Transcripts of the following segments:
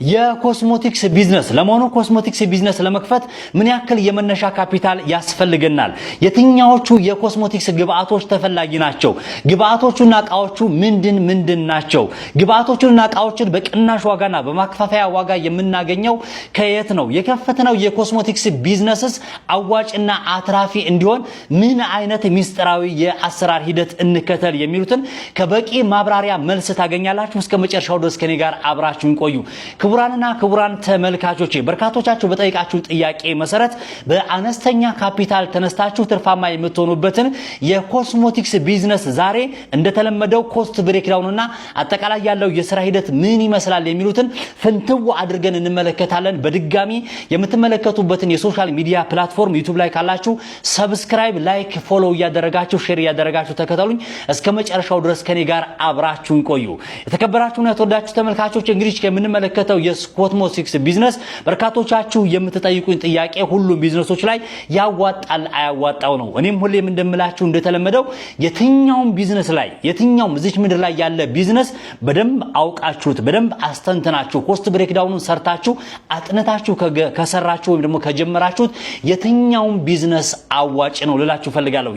የኮስሞቲክስ ቢዝነስ ለመሆኑ ኮስሞቲክስ ቢዝነስ ለመክፈት ምን ያክል የመነሻ ካፒታል ያስፈልገናል? የትኛዎቹ የኮስሞቲክስ ግብአቶች ተፈላጊ ናቸው? ግብአቶቹና ዕቃዎቹ ምንድን ናቸው? ግብአቶቹና ዕቃዎችን በቅናሽ ዋጋና በማከፋፈያ ዋጋ የምናገኘው ከየት ነው? የከፈተነው የኮስሞቲክስ ቢዝነስስ አዋጭና አትራፊ እንዲሆን ምን አይነት ሚስጥራዊ የአሰራር ሂደት እንከተል የሚሉትን ከበቂ ማብራሪያ መልስ ታገኛላችሁ። እስከ መጨረሻው ድረስ ከኔ ጋር አብራችሁን ቆዩ። ክቡራንና ክቡራን ተመልካቾቼ በርካቶቻችሁ በጠይቃችሁ ጥያቄ መሰረት በአነስተኛ ካፒታል ተነስታችሁ ትርፋማ የምትሆኑበትን የኮስሞቲክስ ቢዝነስ ዛሬ እንደተለመደው ኮስት ብሬክዳውንና አጠቃላይ ያለው የሥራ ሂደት ምን ይመስላል የሚሉትን ፍንትው አድርገን እንመለከታለን። በድጋሚ የምትመለከቱበትን የሶሻል ሚዲያ ፕላትፎርም ዩቲዩብ ላይ ካላችሁ ሰብስክራይብ፣ ላይክ፣ ፎሎ እያደረጋችሁ ሼር እያደረጋችሁ ተከታተሉኝ። እስከ መጨረሻው ድረስ ከኔ ጋር አብራችሁን ቆዩ። የተከበራችሁና የተወዳችሁ ተመልካቾች እንግዲህ የምንመለከተው የኮስሞቲክስ ቢዝነስ በርካቶቻችሁ የምትጠይቁኝ ጥያቄ ሁሉም ቢዝነሶች ላይ ያዋጣል አያዋጣው ነው። እኔም ሁሌም እንደምላችሁ እንደተለመደው የትኛውም ቢዝነስ ላይ የትኛውም እዚች ምድር ላይ ያለ ቢዝነስ በደንብ አውቃችሁት በደንብ አስተንተናችሁ ኮስት ብሬክዳውኑን ሰርታችሁ አጥነታችሁ ከሰራችሁ ወይም ደግሞ ከጀመራችሁት የትኛውም ቢዝነስ አዋጭ ነው ልላችሁ ፈልጋለሁ።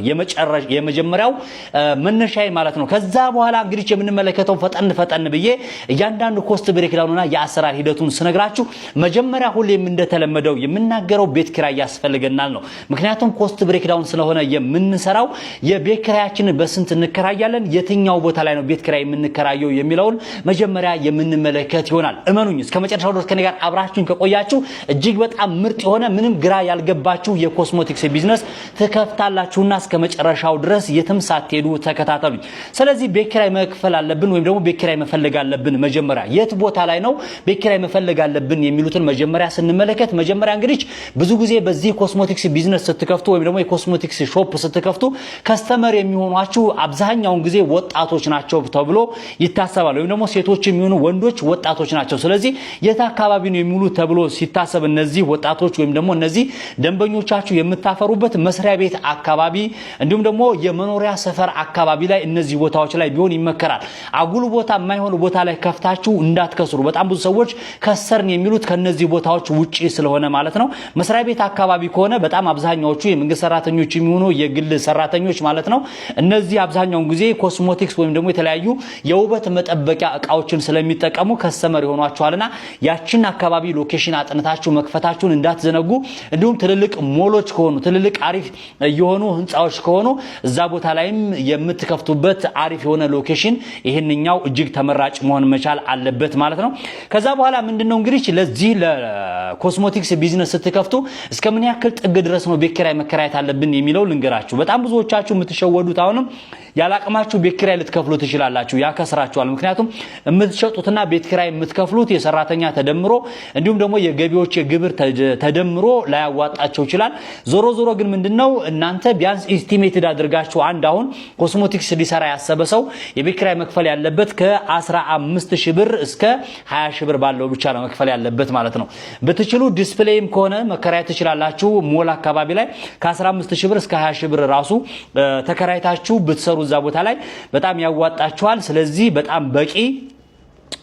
የመጀመሪያው መነሻዬ ማለት ነው። ከዛ በኋላ እንግዲህ የምንመለከተው ፈጠን ብዬ እያንዳንዱ ኮስት ብሬክዳውኑና የአሰራር ሂደቱን ስነግራችሁ መጀመሪያ ሁሌም እንደተለመደው የምናገረው ቤት ኪራይ ያስፈልገናል ነው። ምክንያቱም ኮስት ብሬክዳውን ስለሆነ የምንሰራው የቤት ኪራያችንን በስንት እንከራያለን፣ የትኛው ቦታ ላይ ነው ቤት ኪራይ የምንከራየው የሚለውን መጀመሪያ የምንመለከት ይሆናል። እመኑኝ እስከ መጨረሻው ድረስ ከኔ ጋር አብራችሁን ከቆያችሁ እጅግ በጣም ምርጥ የሆነ ምንም ግራ ያልገባችሁ የኮስሞቲክስ ቢዝነስ ትከፍታላችሁና እስከ መጨረሻው ድረስ የትም ሳትሄዱ ተከታተሉኝ። ስለዚህ ቤት ኪራይ መክፈል አለብን ወይም ደግሞ ቤት ኪራይ መፈለግ አለብን። መጀመሪያ የት ቦታ ላይ ነው ቤት ኪራይ መፈለግ አለብን የሚሉትን መጀመሪያ ስንመለከት መጀመሪያ እንግዲህ ብዙ ጊዜ በዚህ ኮስሞቲክስ ቢዝነስ ስትከፍቱ ወይም ደግሞ የኮስሞቲክስ ሾፕ ስትከፍቱ ከስተመር የሚሆኗችሁ አብዛኛውን ጊዜ ወጣቶች ናቸው ተብሎ ይታሰባል። ወይም ደግሞ ሴቶች የሚሆኑ ወንዶች ወጣቶች ናቸው። ስለዚህ የት አካባቢ ነው የሚውሉ ተብሎ ሲታሰብ እነዚህ ወጣቶች ወይም ደግሞ እነዚህ ደንበኞቻችሁ የምታፈሩበት መስሪያ ቤት አካባቢ እንዲሁም ደግሞ የመኖሪያ ሰፈር አካባቢ ላይ እነዚህ ቦታዎች ላይ ቢሆን ይመከራል። አጉል ቦታ የማይሆን ቦታ ላይ ከፍታችሁ እንዳትከስሩ። በጣም ብዙ ሰዎች ከሰርን የሚሉት ከነዚህ ቦታዎች ውጪ ስለሆነ ማለት ነው። መስሪያ ቤት አካባቢ ከሆነ በጣም አብዛኛዎቹ የመንግስት ሰራተኞች የሚሆኑ የግል ሰራተኞች ማለት ነው እነዚህ አብዛኛውን ጊዜ ኮስሞቲክስ ወይም ደግሞ የተለያዩ የውበት መጠበቂያ ዕቃዎችን ስለሚጠቀሙ ከስተመር ይሆኗቸዋልና ያችን አካባቢ ሎኬሽን አጥንታችሁ መክፈታችሁን እንዳትዘነጉ። እንዲሁም ትልልቅ ሞሎች ከሆኑ ትልልቅ አሪፍ የሆኑ ህንጻዎች ከሆኑ እዛ ቦታ ላይም የምትከፍቱበት አሪፍ የሆነ ሎኬሽን ይሄንኛው እጅግ ተመራጭ መሆን መቻል አለበት ማለት ነው። ከዛ በኋላ ምንድነው እንግዲህ ለዚህ ለኮስሞቲክስ ቢዝነስ ስትከፍቱ እስከምን ያክል ጥግ ድረስ ነው ቤት ኪራይ መከራየት አለብን የሚለው ልንገራችሁ። በጣም ብዙዎቻችሁ የምትሸወዱት አሁንም ያላቅማችሁ ቤት ኪራይ ልትከፍሉ ትችላላችሁ። ያከስራችኋል። ምክንያቱም የምትሸጡትና ቤት ኪራይ የምትከፍሉት የሰራተኛ ተደምሮ እንዲሁም ደግሞ የገቢዎች የግብር ተደምሮ ላያዋጣቸው ይችላል። ዞሮ ግን ምንድነው እናንተ ቢያንስ ኢስቲሜትድ አድርጋችሁ አንድ አሁን ኮስሞቲክስ ሊሰራ ያሰበ ሰው የቤት ኪራይ መክፈል ያለበት ከ15000 ብር እስከ 20000 ብር ባለው ብቻ ነው መክፈል ያለበት ማለት ነው። በትችሉ ዲስፕሌይም ከሆነ መከራየት ትችላላችሁ። ሞል አካባቢ ላይ ከ15000 ብር እስከ 20000 ብር ራሱ ተከራይታችሁ ብትሰሩ እዛ ቦታ ላይ በጣም ያዋጣችኋል። ስለዚህ በጣም በቂ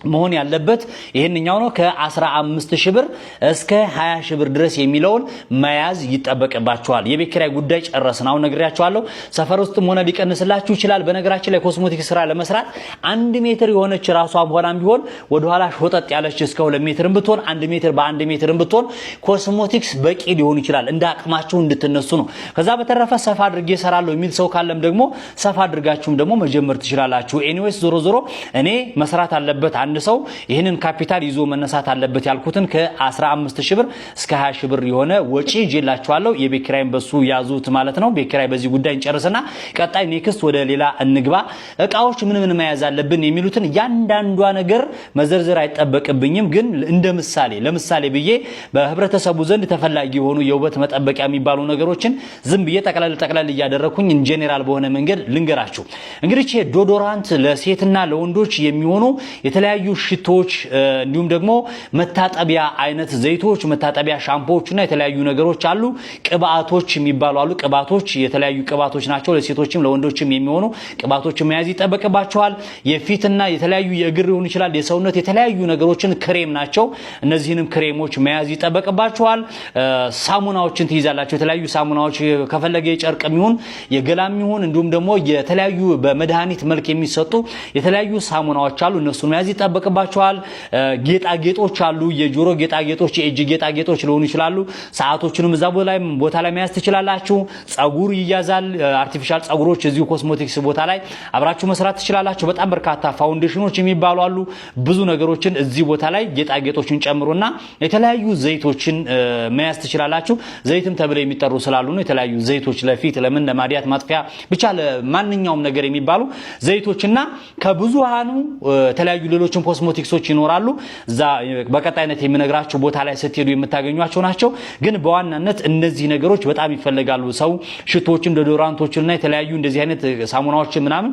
መሆን ያለበት ይሄንኛው ነው። ከ15000 ብር እስከ 20000 ብር ድረስ የሚለውን መያዝ ይጠበቅባችኋል። የቤት ኪራይ ጉዳይ ጨረስን። አሁን ነግሬያችኋለሁ። ሰፈር ውስጥም ሆነ ሊቀንስላችሁ ይችላል። በነገራችን ላይ ኮስሞቲክስ ስራ ለመስራት 1 ሜትር የሆነች ራሷም ሆናም ቢሆን ወደ ኋላ ሾጠጥ ያለች እስከ 2 ሜትርም ብትሆን 1 ሜትር በ1 ሜትርም ብትሆን ኮስሞቲክስ በቂ ሊሆን ይችላል። እንደ አቅማችሁ እንድትነሱ ነው። ከዛ በተረፈ ሰፋ አድርጌ እሰራለሁ የሚል ሰው ካለም ደግሞ ሰፋ አድርጋችሁም ደግሞ መጀመር ትችላላችሁ። ኤኒዌይስ ዞሮ እኔ መስራት አለበት አንድ ሰው ይሄንን ካፒታል ይዞ መነሳት አለበት ያልኩትን ከ15000 ብር እስከ 20000 ብር የሆነ ወጪ ይዤላችኋለሁ። የቤት ኪራይን በሱ ያዙት ማለት ነው። ቤት ኪራይ በዚህ ጉዳይ እንጨርስና ቀጣይ ኔክስት ወደ ሌላ እንግባ። ዕቃዎች ምን መያዝ አለብን የሚሉትን ያንዳንዷ ነገር መዘርዘር አይጠበቅብኝም። ግን እንደ ለምሳሌ ብዬ በህብረተሰቡ ዘንድ ተፈላጊ የሆኑ የውበት መጠበቂያ የሚባሉ ነገሮችን ዝም ብዬ ጠቅላላ እያደረኩኝ ኢንጀነራል በሆነ መንገድ ልንገራችሁ። እንግዲህ ዶዶራንት ለሴትና ለወንዶች የሚሆኑ የተለያዩ የተለያዩ ሽቶች እንዲሁም ደግሞ መታጠቢያ አይነት ዘይቶች መታጠቢያ ሻምፖዎችና የተለያዩ ነገሮች አሉ ቅባቶች የሚባሉ አሉ ቅባቶች የተለያዩ ቅባቶች ናቸው ለሴቶችም ለወንዶችም የሚሆኑ ቅባቶች መያዝ ይጠበቅባቸዋል የፊትና የተለያዩ የእግር ሊሆን ይችላል የሰውነት የተለያዩ ነገሮችን ክሬም ናቸው እነዚህንም ክሬሞች መያዝ ይጠበቅባቸዋል ሳሙናዎችን ትይዛላችሁ የተለያዩ ሳሙናዎች ከፈለገ የጨርቅም ይሁን የገላም ይሁን እንዲሁም ደግሞ የተለያዩ በመድኃኒት መልክ የሚሰጡ የተለያዩ ሳሙናዎች አሉ እነሱን መያዝ ይጠበቅባቸዋል ጌጣጌጦች አሉ የጆሮ ጌጣጌጦች የእጅ ጌጣጌጦች ሊሆኑ ይችላሉ ሰዓቶችንም እዛ ቦታ ላይ መያዝ ትችላላችሁ ጸጉር ይያዛል አርቲፊሻል ጸጉሮች እዚሁ ኮስሞቲክስ ቦታ ላይ አብራችሁ መስራት ትችላላችሁ በጣም በርካታ ፋውንዴሽኖች የሚባሉ አሉ ብዙ ነገሮችን እዚህ ቦታ ላይ ጌጣጌጦችን ጨምሮና የተለያዩ ዘይቶችን መያዝ ትችላላችሁ ዘይትም ተብለው የሚጠሩ ስላሉ ነው የተለያዩ ዘይቶች ለፊት ለምን ለማዲያት ማጥፊያ ብቻ ለማንኛውም ነገር የሚባሉ ዘይቶችና ከብዙሃኑ የተለያዩ ሌሎችን ኮስሞቲክሶች ይኖራሉ እዛ በቀጣይነት የሚነግራችሁ ቦታ ላይ ስትሄዱ የምታገኙአቸው ናቸው ግን በዋናነት እነዚህ ነገሮች በጣም ይፈልጋሉ ሰው ሽቶችን ዶዶራንቶችንና የተለያዩ እንደዚህ አይነት ሳሙናዎች ምናምን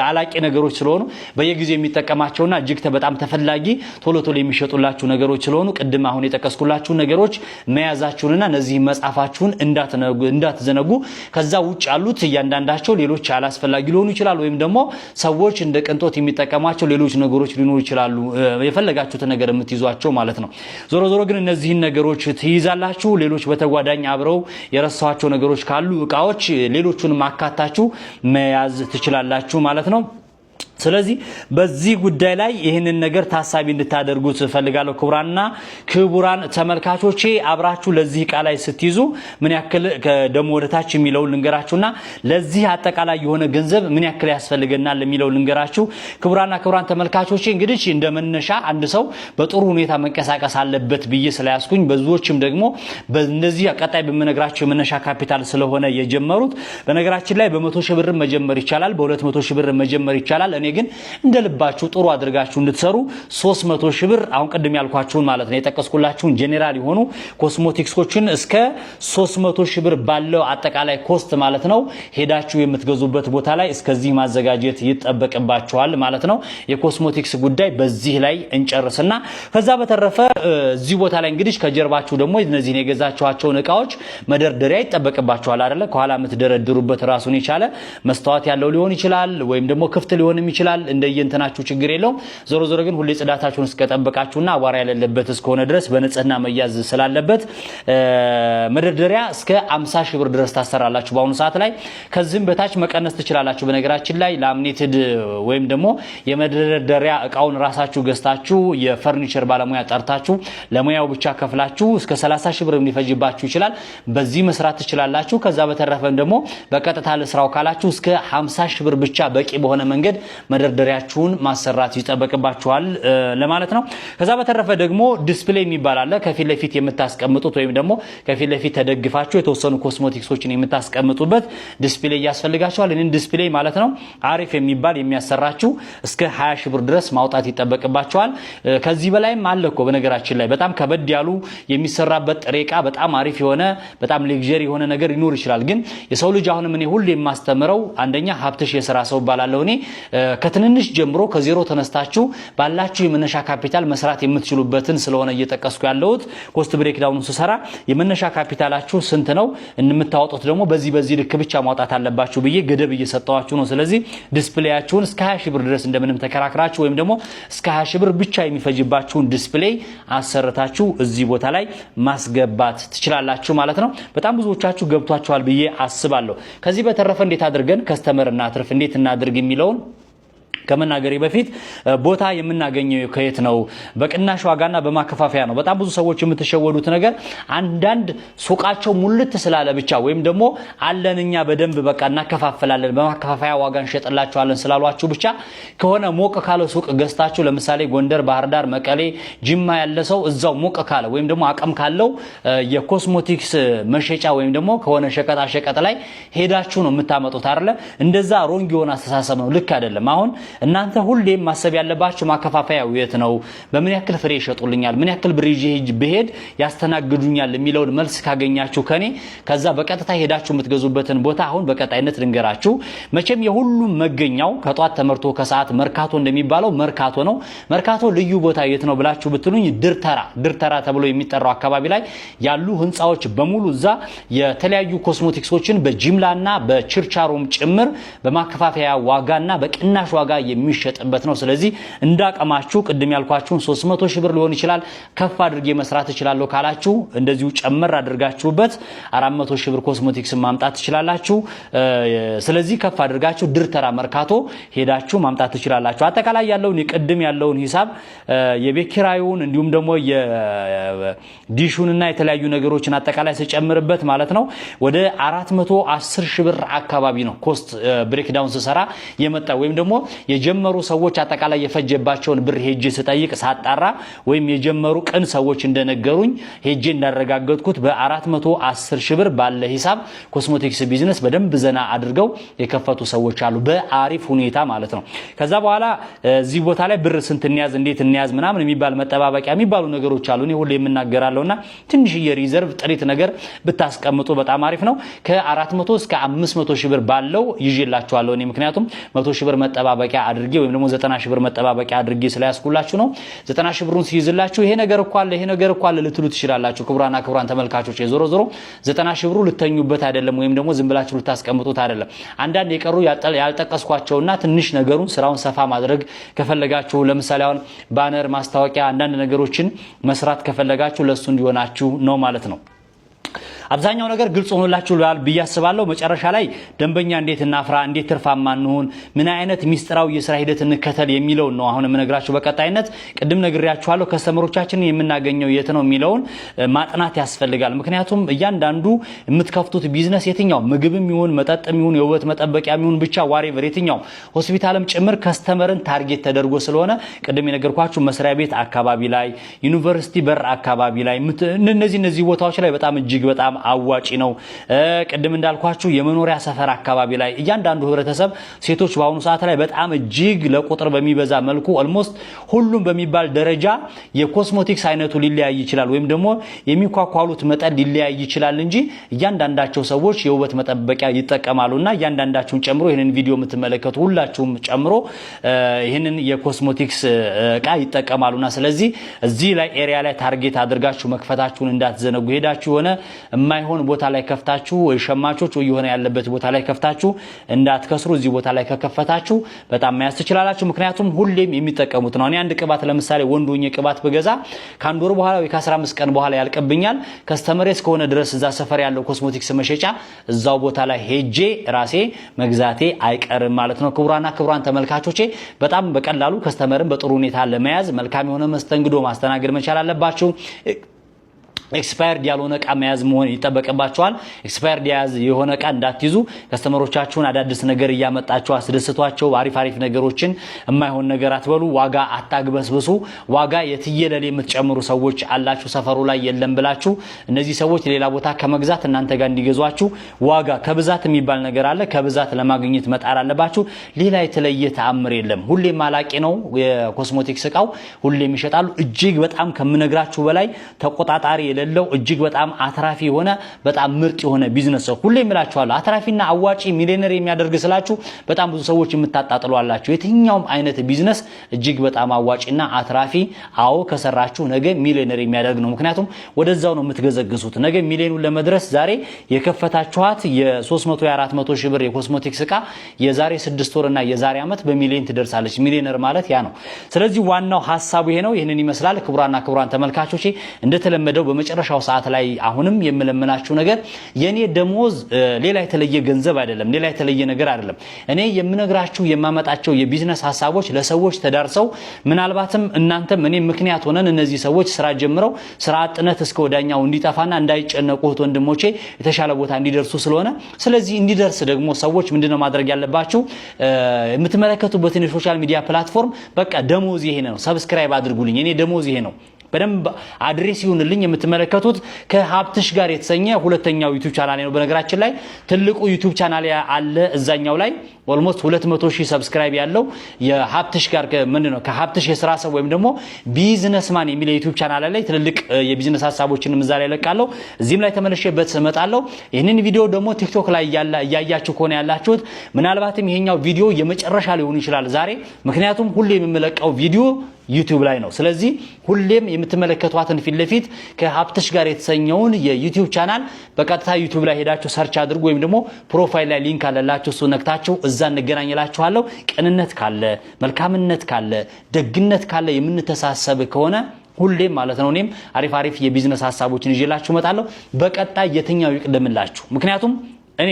አላቂ ነገሮች ስለሆኑ በየጊዜው የሚጠቀማቸውና እጅግ በጣም ተፈላጊ ቶሎ የሚሸጡላችሁ ነገሮች ስለሆኑ ቅድም አሁን የተቀስኩላችሁ ነገሮች መያዛችሁንና እነዚህ መጻፋችሁን እንዳትዘነጉ ከዛ ውጭ ያሉት እያንዳንዳቸው ሌሎች አላስፈላጊ ሊሆኑ ይችላል ወይም ደግሞ ሰዎች እንደ ቅንጦት የሚጠቀማቸው ሌሎች ነገሮች ሊኖሩ ይችላሉ የፈለጋችሁት ነገር የምትይዟቸው ማለት ነው ዞሮ ግን እነዚህን ነገሮች ትይዛላችሁ ሌሎች በተጓዳኝ አብረው የረሳዋቸው ነገሮች ካሉ እቃዎች ሌሎቹን ማካታችሁ መያዝ ትችላላችሁ ማለት ነው ስለዚህ በዚህ ጉዳይ ላይ ይሄንን ነገር ታሳቢ እንድታደርጉት ፈልጋለሁ ክቡራን ተመልካቾቼ አብራችሁ ለዚህ ቃል ላይ ስትይዙ ምን ያክል ደሞ ወደታች የሚለው ልንገራችሁና ለዚህ አጠቃላይ የሆነ ገንዘብ ምን ያክል ያስፈልገናል የሚለው ልንገራችሁ ክቡራን ተመልካቾቼ እንግዲህ እንደመነሻ አንድ ሰው በጥሩ ሁኔታ መንቀሳቀስ አለበት ብዬ ስለያስኩኝ ብዙዎችም ደግሞ በእነዚህ አቀጣይ በመነግራችሁ የመነሻ ካፒታል ስለሆነ የጀመሩት በነገራችን ላይ በ100 ሺህ ብር መጀመር ይቻላል በ200 ሺህ ብር መጀመር ይቻላል እኔ ግን እንደልባችሁ ጥሩ አድርጋችሁ እንድትሰሩ 300 ሺህ ብር አሁን ቀደም ያልኳችሁን ማለት ነው የተቀስኩላችሁን ጄኔራል የሆኑ ኮስሞቲክሶችን እስከ 300 ሺህ ብር ባለው አጠቃላይ ኮስት ማለት ነው ሄዳችሁ የምትገዙበት ቦታ ላይ እስከዚህ ማዘጋጀት ይጠበቅባችኋል ማለት ነው የኮስሞቲክስ ጉዳይ በዚህ ላይ እንጨርስና ከዛ በተረፈ እዚህ ቦታ ላይ እንግዲህ ከጀርባችሁ ደግሞ እነዚህን የገዛችኋቸውን እቃዎች መደርደሪያ ይጠበቅባችኋል አይደለ ከኋላ የምትደረድሩበት ራሱን ይቻለ መስታወት ያለው ሊሆን ይችላል ወይም ደግሞ ክፍት ሊሆንም ይችላል እንደየንተናችሁ ችግር የለው ዞሮ ግን ሁሌ ጽዳታችሁን እስከጠበቃችሁና አቧራ ያለበት እስከሆነ ድረስ በንጽህና መያዝ ስላለበት መደርደሪያ እስከ 50 ሺህ ብር ድረስ ታሰራላችሁ በአሁኑ ሰዓት ላይ ከዚህም በታች መቀነስ ትችላላችሁ በነገራችን ላይ ላሚኔትድ ወይም ደግሞ የመደርደሪያ እቃውን ራሳችሁ ገዝታችሁ የፈርኒቸር ባለሙያ ጠርታችሁ ለሙያው ብቻ ከፍላችሁ እስከ 30 ሺህ ብር ሊፈጅባችሁ ይችላል በዚህ መስራት ትችላላችሁ ከዛ በተረፈም ደግሞ በቀጥታ ለስራው ካላችሁ እስከ 50 ሺህ ብር ብቻ በቂ በሆነ መንገድ መደርደሪያችሁን ማሰራት ይጠበቅባችኋል ለማለት ነው ከዛ በተረፈ ደግሞ ዲስፕሌይ የሚባል አለ ከፊት ለፊት የምታስቀምጡት ወይም ደግሞ ከፊት ለፊት ተደግፋችሁ የተወሰኑ ኮስሞቲክሶችን የምታስቀምጡበት ዲስፕሌይ ያስፈልጋችኋል እኔን ዲስፕሌይ ማለት ነው አሪፍ የሚባል የሚያሰራችሁ እስከ 20 ሺህ ብር ድረስ ማውጣት ይጠበቅባችኋል ከዚህ በላይም አለኮ በነገራችን ላይ በጣም ከበድ ያሉ የሚሰራበት ጥሬቃ በጣም አሪፍ የሆነ በጣም ሌክዠሪ የሆነ ነገር ይኖር ይችላል ግን የሰው ልጅ አሁን ምን ሁሉ የማስተምረው አንደኛ ሀብትሽ የሥራ ሰው ባላለው እኔ ከትንንሽ ጀምሮ ከዜሮ ተነስታችሁ ባላችሁ የመነሻ ካፒታል መስራት የምትችሉበትን ስለሆነ እየተቀስኩ ያለሁት ኮስት ብሬክዳውኑን ሰራ የመነሻ ካፒታላችሁ ስንት ነው እንምታወጡት ደግሞ በዚህ ልክ ብቻ ማውጣት አለባችሁ ብዬ ገደብ እየሰጣዋችሁ ነው ስለዚህ ዲስፕሌያችሁን እስከ 20 ሺህ ብር ድረስ እንደምንም ተከራክራችሁ ወይም ደግሞ እስከ 20 ሺህ ብር ብቻ የሚፈጅባችሁን ዲስፕሌይ አሰርታችሁ እዚህ ቦታ ላይ ማስገባት ትችላላችሁ ማለት ነው በጣም ብዙዎቻችሁ ገብቷችኋል ብዬ አስባለሁ ከዚህ በተረፈ እንዴት አድርገን ከስተመር እናትርፍ እንዴት እናድርግ የሚለውን ከመናገሬ በፊት ቦታ የምናገኘው ከየት ነው በቅናሽ ዋጋና በማከፋፈያ ነው በጣም ብዙ ሰዎች የምትሸወዱት ነገር አንዳንድ ሱቃቸው ሙልት ስላለ ብቻ ወይም ደግሞ አለንኛ በደንብ በቃ እናከፋፈላለን በማከፋፈያ ዋጋ እንሸጥላችኋለን ስላሏችሁ ብቻ ከሆነ ሞቅ ካለ ሱቅ ገዝታችሁ ለምሳሌ ጎንደር ባህር ዳር መቀሌ ጅማ ያለ ሰው እዛው ሞቅ ካለ ወይም ደግሞ አቀም ካለው የኮስሞቲክስ መሸጫ ወይም ደግሞ ከሆነ ሸቀጣ ሸቀጥ ላይ ሄዳችሁ ነው የምታመጡት አይደለ እንደዛ ሮንግ የሆነ አስተሳሰብ ነው ልክ አይደለም አሁን እናንተ ሁሌም ማሰብ ያለባችሁ ማከፋፈያው የት ነው፣ በምን ያክል ፍሬ ይሸጡልኛል፣ ምን ያክል ብር ይዤ ብሄድ ያስተናግዱኛል የሚለውን መልስ ካገኛችሁ ከኔ ከዛ በቀጥታ ሄዳችሁ የምትገዙበትን ቦታ አሁን በቀጣይነት ልንገራችሁ። መቼም የሁሉም መገኛው ከጧት ተመርቶ ከሰዓት መርካቶ እንደሚባለው መርካቶ ነው። መርካቶ ልዩ ቦታ የት ነው ብላችሁ ብትሉኝ ድርተራ ተብሎ የሚጠራው አካባቢ ላይ ያሉ ህንጻዎች በሙሉ እዛ የተለያዩ ኮስሞቲክሶችን በጅምላና በችርቻሮም ጭምር በማከፋፈያ ዋጋና በቅናሽ ዋጋ የሚሸጥበት ነው። ስለዚህ እንዳቀማችሁ ቅድም ያልኳችሁን 300 ሺህ ብር ሊሆን ይችላል ከፍ አድርጌ መስራት እችላለሁ ካላችሁ እንደዚሁ ጨመር አድርጋችሁበት 400 ሺህ ብር ኮስሞቲክስ ማምጣት ትችላላችሁ። ስለዚህ ከፍ አድርጋችሁ ድርተራ መርካቶ ሄዳችሁ ማምጣት ትችላላችሁ። አጠቃላይ ያለውን ቅድም ያለውን ሂሳብ የቤት ኪራዩን እንዲሁም ደግሞ የዲሹንና የተለያዩ ነገሮችን አጠቃላይ ሲጨምርበት ማለት ነው ወደ 410 ሺህ ብር አካባቢ ነው ኮስት ብሬክዳውን ሲሰራ የመጣ ወይም ደግሞ የጀመሩ ሰዎች አጠቃላይ የፈጀባቸውን ብር ሄጄ ስጠይቅ ሳጣራ ወይም የጀመሩ ቀን ሰዎች እንደነገሩኝ ሄጄ እንዳረጋገጥኩት በ410 ሺህ ብር ባለ ሂሳብ ኮስሞቲክስ ቢዝነስ በደንብ ዘና አድርገው የከፈቱ ሰዎች አሉ በአሪፍ ሁኔታ ማለት ነው። ከዛ በኋላ እዚህ ቦታ ላይ ብር ስንት እንያዝ እንዴት እንያዝ ምናምን የሚባል መጠባበቂያ የሚባሉ ነገሮች አሉ። እኔ ሁሌ የምናገራለሁና ትንሽ የሪዘርቭ ጥሪት ነገር ብታስቀምጡ በጣም አሪፍ ነው። ከ400 እስከ 500 ሺህ ብር ባለው ይዤላችኋለሁ እኔ ምክንያቱም 100 ሺህ ብር መጠባበቂያ አድርጌ ወይም ደግሞ 90 ሺህ ብር መጠባበቂያ አድርጌ ስለያስኩላችሁ ነው። 90 ሺህ ብሩን ሲይዝላችሁ ይሄ ነገር እኮ አለ ልትሉ ትችላላችሁ። ክቡራን ተመልካቾች ዞሮ 90 ሺህ ብሩ ልተኙበት አይደለም ወይም ደግሞ ዝም ብላችሁ ልታስቀምጡት አይደለም። አንዳንድ የቀሩ ያልጠቀስኳቸውና ትንሽ ነገሩን ስራውን ሰፋ ማድረግ ከፈለጋችሁ ለምሳሌ አሁን ባነር ማስታወቂያ አንዳንድ ነገሮችን መስራት ከፈለጋችሁ ለሱ እንዲሆናችሁ ነው ማለት ነው። አብዛኛው ነገር ግልጽ ሆኖላችሁ ብያስባለሁ። መጨረሻ ላይ ደንበኛ እንዴት እናፍራ፣ እንዴት ትርፋማ እንሆን፣ ምን አይነት ሚስጥራዊ የስራ ሂደት እንከተል የሚለው ነው አሁን የምነግራችሁ በቀጣይነት። ቅድም ነግሬያችኋለሁ ከስተመሮቻችንን የምናገኘው የት ነው የሚለውን ማጥናት ያስፈልጋል። ምክንያቱም እያንዳንዱ የምትከፍቱት ቢዝነስ የትኛው ምግብም ይሁን መጠጥም ይሁን የውበት መጠበቂያም ይሁን ብቻ ዋሬቨር የትኛው ሆስፒታልም ጭምር ከስተመርን ታርጌት ተደርጎ ስለሆነ ቅድም የነገርኳችሁ መስሪያ ቤት አካባቢ ላይ ዩኒቨርሲቲ በር አካባቢ ላይ እነዚህ ቦታዎች ላይ በጣም እጅግ በጣም አዋጪ ነው። ቅድም እንዳልኳችሁ የመኖሪያ ሰፈር አካባቢ ላይ እያንዳንዱ ህብረተሰብ ሴቶች በአሁኑ ሰዓት ላይ በጣም እጅግ ለቁጥር በሚበዛ መልኩ ኦልሞስት ሁሉም በሚባል ደረጃ የኮስሞቲክስ አይነቱ ሊለያይ ይችላል ወይም ደግሞ የሚኳኳሉት መጠን ሊለያይ ይችላል እንጂ እያንዳንዳቸው ሰዎች የውበት መጠበቂያ ይጠቀማሉና እያንዳንዳችሁን ጨምሮ ይሄንን ቪዲዮ የምትመለከቱ ሁላችሁም ጨምሮ ይሄንን የኮስሞቲክስ እቃ ይጠቀማሉና ስለዚህ እዚህ ላይ ኤሪያ ላይ ታርጌት አድርጋችሁ መክፈታችሁን እንዳትዘነጉ። ሄዳችሁ ሆነ የማይሆን ቦታ ላይ ከፍታችሁ ወይ ሸማቾች ወይ የሆነ ያለበት ቦታ ላይ ከፍታችሁ እንዳትከስሩ። እዚህ ቦታ ላይ ከከፈታችሁ በጣም ማያስ ትችላላችሁ። ምክንያቱም ሁሌም የሚጠቀሙት ነው። እኔ አንድ ቅባት ለምሳሌ ወንዶኝ ቅባት በገዛ ከአንድ ወር በኋላ ወይ ከ15 ቀን በኋላ ያልቀብኛል። ከስተመሬስ ከሆነ ድረስ እዛ ሰፈር ያለው ኮስሞቲክስ መሸጫ እዛው ቦታ ላይ ሄጄ ራሴ መግዛቴ አይቀርም ማለት ነው። ክቡራን ተመልካቾቼ በጣም በቀላሉ ከስተመርን በጥሩ ሁኔታ ለመያዝ መልካም የሆነ መስተንግዶ ማስተናገድ መቻል አለባችሁ። ኤክስፓየርድ ያልሆነ እቃ መያዝ መሆን ይጠበቅባችኋል። ኤክስፓየርድ የሆነ እቃ እንዳትይዙ። ከስተመሮቻችሁን አዳዲስ ነገር እያመጣችሁ አስደስቷቸው። አሪፍ ነገሮችን የማይሆን ነገር አትበሉ። ዋጋ አታግበስብሱ። ዋጋ የትየለሌ የምትጨምሩ ሰዎች አላችሁ ሰፈሩ ላይ የለም ብላችሁ እነዚህ ሰዎች ሌላ ቦታ ከመግዛት እናንተ ጋር እንዲገዟችሁ ዋጋ ከብዛት የሚባል ነገር አለ። ከብዛት ለማግኘት መጣር አለባችሁ። ሌላ የተለየ ተአምር የለም። ሁሌም ማላቂ ነው የኮስሞቲክስ እቃው ሁሌም ይሸጣሉ። እጅግ በጣም ከምነግራችሁ በላይ ተቆጣጣሪ የሌለው እጅግ በጣም አትራፊ የሆነ በጣም ምርጥ የሆነ ቢዝነስ ነው። ሁሌም እላችኋለሁ አትራፊና አዋጪ ሚሊዮነር የሚያደርግ ስላችሁ በጣም ብዙ ሰዎች የምታጣጥሉ አላችሁ። የትኛውም አይነት ቢዝነስ እጅግ በጣም አዋጪና አትራፊ አዎ ከሰራችሁ ነገ ሚሊዮነር የሚያደርግ ነው። ምክንያቱም ወደዛው ነው የምትገዘግሱት። ነገ ሚሊዮኑን ለመድረስ ዛሬ የከፈታችኋት የ300 የ400 ሺህ ብር የኮስሞቲክስ እቃ የዛሬ 6 ወርና የዛሬ ዓመት በሚሊዮን ትደርሳለች። ሚሊዮነር ማለት ያ ነው። ስለዚህ ዋናው ሐሳቡ ይሄ ነው። ይሄንን ይመስላል። ክቡራን ተመልካቾቼ እንደተለመደው በመጨረሻው ሰዓት ላይ አሁንም የምለምናችሁ ነገር የኔ ደሞዝ ሌላ የተለየ ገንዘብ አይደለም፣ ሌላ የተለየ ነገር አይደለም። እኔ የምነግራችሁ የማመጣቸው የቢዝነስ ሐሳቦች ለሰዎች ተዳርሰው ምናልባትም እናንተም እኔ ምክንያት ሆነን እነዚህ ሰዎች ስራ ጀምረው ስራ አጥነት እስከ ወዳኛው እንዲጠፋና እንዳይጨነቁ ወንድሞቼ የተሻለ ቦታ እንዲደርሱ ስለሆነ ስለዚህ እንዲደርስ ደግሞ ሰዎች ምንድነው ማድረግ ያለባችሁ? የምትመለከቱበትን የሶሻል ሚዲያ ፕላትፎርም በቃ ደሞዝ ይሄ ነው፣ ሰብስክራይብ አድርጉልኝ፣ እኔ ደሞዝ ይሄ ነው በደንብ አድሬስ ይሁንልኝ የምትመለከቱት ከሀብትሽ ጋር የተሰኘ ሁለተኛው ዩቲዩብ ቻናል ነው። በነገራችን ላይ ትልቁ ዩቲዩብ ቻናል አለ እዛኛው ላይ ኦልሞስት 200,000 ሰብስክራይብ ያለው የሀብትሽ ጋር ምንድነው ከሀብትሽ የሥራ ሰው ወይም ደግሞ ቢዝነስማን የሚል ዩቲዩብ ቻናል ላይ ትልልቅ የቢዝነስ ሐሳቦችን ምዛ ላይ ለቃለው እዚህም ላይ ተመለሽበት እመጣለሁ። ይሄንን ቪዲዮ ደግሞ ቲክቶክ ላይ ያያያችሁ ከሆነ ያላችሁት ምናልባትም ይሄኛው ቪዲዮ የመጨረሻ ሊሆን ይችላል ዛሬ ምክንያቱም ሁሌ የምመለቀው ቪዲዮ ዩቲዩብ ላይ ነው። ስለዚህ ሁሌም የምትመለከቷትን ፊት ለፊት ከሀብትሽ ጋር የተሰኘውን የዩቲዩብ ቻናል በቀጥታ ዩቲዩብ ላይ ሄዳችሁ ሰርች አድርጉ ወይም ደግሞ ፕሮፋይል ላይ ሊንክ አለላችሁ እሱ ነክታችሁ እዛ እንገናኝላችኋለሁ። ቅንነት ካለ መልካምነት ካለ ደግነት ካለ የምንተሳሰብ ከሆነ ሁሌም ማለት ነው እኔም አሪፍ የቢዝነስ ሐሳቦችን ይዤላችሁ እመጣለሁ። በቀጣይ የትኛው ይቅደምላችሁ ምክንያቱም እኔ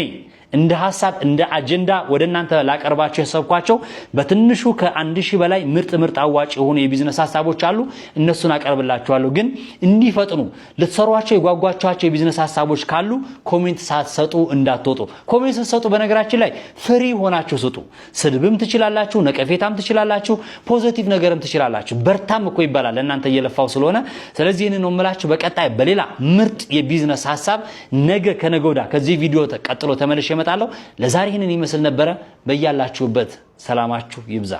እንደ ሐሳብ እንደ አጀንዳ ወደናንተ ላቀርባችሁ ያሰብኳቸው በትንሹ ከ1000 በላይ ምርጥ አዋጭ የሆኑ የቢዝነስ ሐሳቦች አሉ እነሱን አቀርብላችኋለሁ። ግን እንዲፈጥኑ ልትሰሯቸው የጓጓቻቸው የቢዝነስ ሐሳቦች ካሉ ኮሜንት ሳትሰጡ እንዳትወጡ። ኮሜንት ስትሰጡ በነገራችን ላይ ፍሪ ሆናችሁ ስጡ። ስድብም ትችላላችሁ ነቀፌታም ትችላላችሁ ፖዚቲቭ ነገርም ትችላላችሁ። በርታም እኮ ይባላል እናንተ እየለፋው ስለሆነ ስለዚህ እኔ ነው የምላችሁ በቀጣይ በሌላ ምርጥ የቢዝነስ ሐሳብ ነገ ከነገውዳ ከዚህ ቪዲዮ ተቀጥሎ ተመልሼ እመጣለሁ። ለዛሬ ይሄንን ይመስል ነበር። በያላችሁበት ሰላማችሁ ይብዛ።